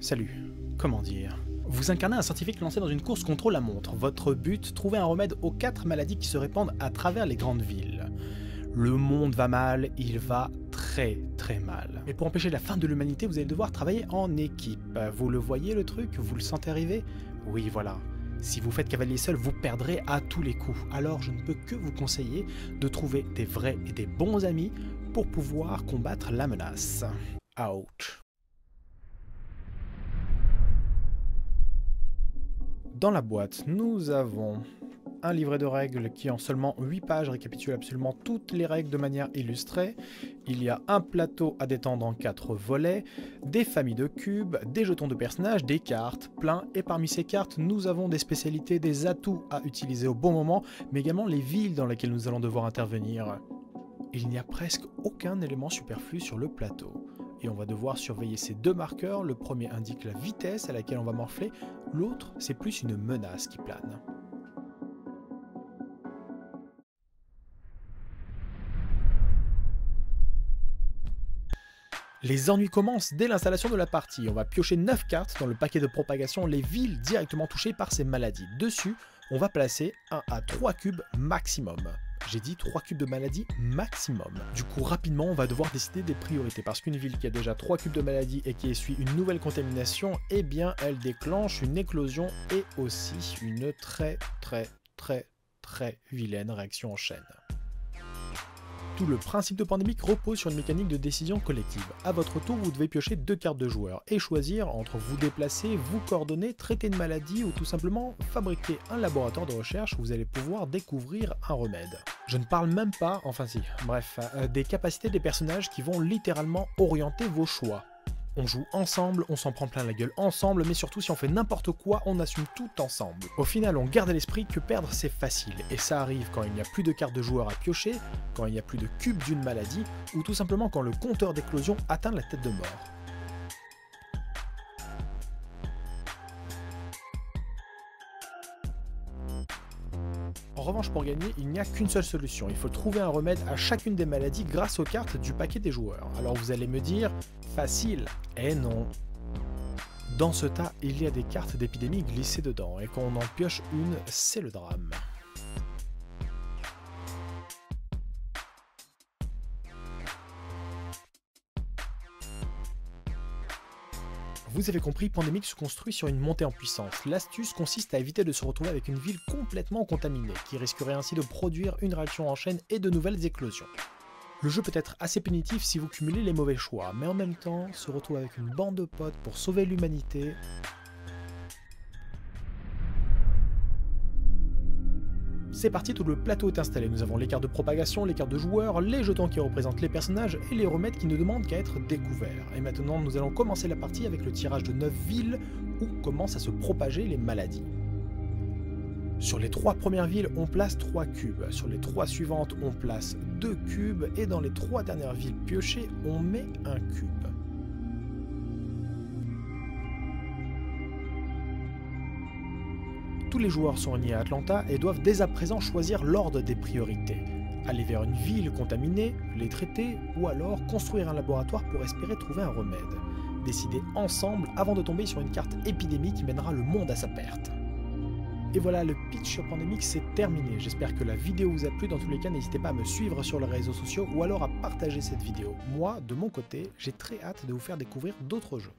Salut, comment dire? Vous incarnez un scientifique lancé dans une course contre la montre. Votre but, trouver un remède aux 4 maladies qui se répandent à travers les grandes villes. Le monde va mal, il va très mal. Et pour empêcher la fin de l'humanité, vous allez devoir travailler en équipe. Vous le voyez le truc? Vous le sentez arriver? Oui, voilà. Si vous faites cavalier seul, vous perdrez à tous les coups. Alors je ne peux que vous conseiller de trouver des vrais et des bons amis pour pouvoir combattre la menace. Ouch. Dans la boîte, nous avons un livret de règles qui en seulement 8 pages récapitule absolument toutes les règles de manière illustrée. Il y a un plateau à détendre en 4 volets, des familles de cubes, des jetons de personnages, des cartes, plein. Et parmi ces cartes, nous avons des spécialités, des atouts à utiliser au bon moment, mais également les villes dans lesquelles nous allons devoir intervenir. Il n'y a presque aucun élément superflu sur le plateau. Et on va devoir surveiller ces deux marqueurs. Le premier indique la vitesse à laquelle on va morfler, l'autre c'est plus une menace qui plane. Les ennuis commencent dès l'installation de la partie. On va piocher 9 cartes dans le paquet de propagation, les villes directement touchées par ces maladies. Dessus, on va placer 1 à 3 cubes maximum. J'ai dit 3 cubes de maladie maximum. Du coup, rapidement, on va devoir décider des priorités. Parce qu'une ville qui a déjà 3 cubes de maladie et qui essuie une nouvelle contamination, eh bien, elle déclenche une éclosion et aussi une très vilaine réaction en chaîne. Tout le principe de Pandémique repose sur une mécanique de décision collective. A votre tour, vous devez piocher 2 cartes de joueurs et choisir entre vous déplacer, vous coordonner, traiter une maladie ou tout simplement fabriquer un laboratoire de recherche où vous allez pouvoir découvrir un remède. Je ne parle même pas, enfin si, bref, des capacités des personnages qui vont littéralement orienter vos choix. On joue ensemble, on s'en prend plein la gueule ensemble, mais surtout si on fait n'importe quoi, on assume tout ensemble. Au final, on garde à l'esprit que perdre c'est facile, et ça arrive quand il n'y a plus de cartes de joueurs à piocher, quand il n'y a plus de cubes d'une maladie, ou tout simplement quand le compteur d'éclosion atteint la tête de mort. En revanche, pour gagner, il n'y a qu'une seule solution. Il faut trouver un remède à chacune des maladies grâce aux cartes du paquet des joueurs. Alors vous allez me dire, facile. Eh non. Dans ce tas, il y a des cartes d'épidémie glissées dedans, et quand on en pioche une, c'est le drame. Vous avez compris, Pandémique se construit sur une montée en puissance. L'astuce consiste à éviter de se retrouver avec une ville complètement contaminée, qui risquerait ainsi de produire une réaction en chaîne et de nouvelles éclosions. Le jeu peut être assez punitif si vous cumulez les mauvais choix, mais en même temps, se retrouver avec une bande de potes pour sauver l'humanité... C'est parti, tout le plateau est installé. Nous avons les cartes de propagation, les cartes de joueurs, les jetons qui représentent les personnages et les remèdes qui ne demandent qu'à être découverts. Et maintenant, nous allons commencer la partie avec le tirage de 9 villes où commencent à se propager les maladies. Sur les 3 premières villes, on place 3 cubes. Sur les 3 suivantes, on place 2 cubes. Et dans les 3 dernières villes piochées, on met un cube. Tous les joueurs sont réunis à Atlanta et doivent dès à présent choisir l'ordre des priorités. Aller vers une ville contaminée, les traiter, ou alors construire un laboratoire pour espérer trouver un remède. Décider ensemble avant de tomber sur une carte épidémie qui mènera le monde à sa perte. Et voilà, le pitch sur Pandémique c'est terminé. J'espère que la vidéo vous a plu. Dans tous les cas, n'hésitez pas à me suivre sur les réseaux sociaux ou alors à partager cette vidéo. Moi, de mon côté, j'ai très hâte de vous faire découvrir d'autres jeux.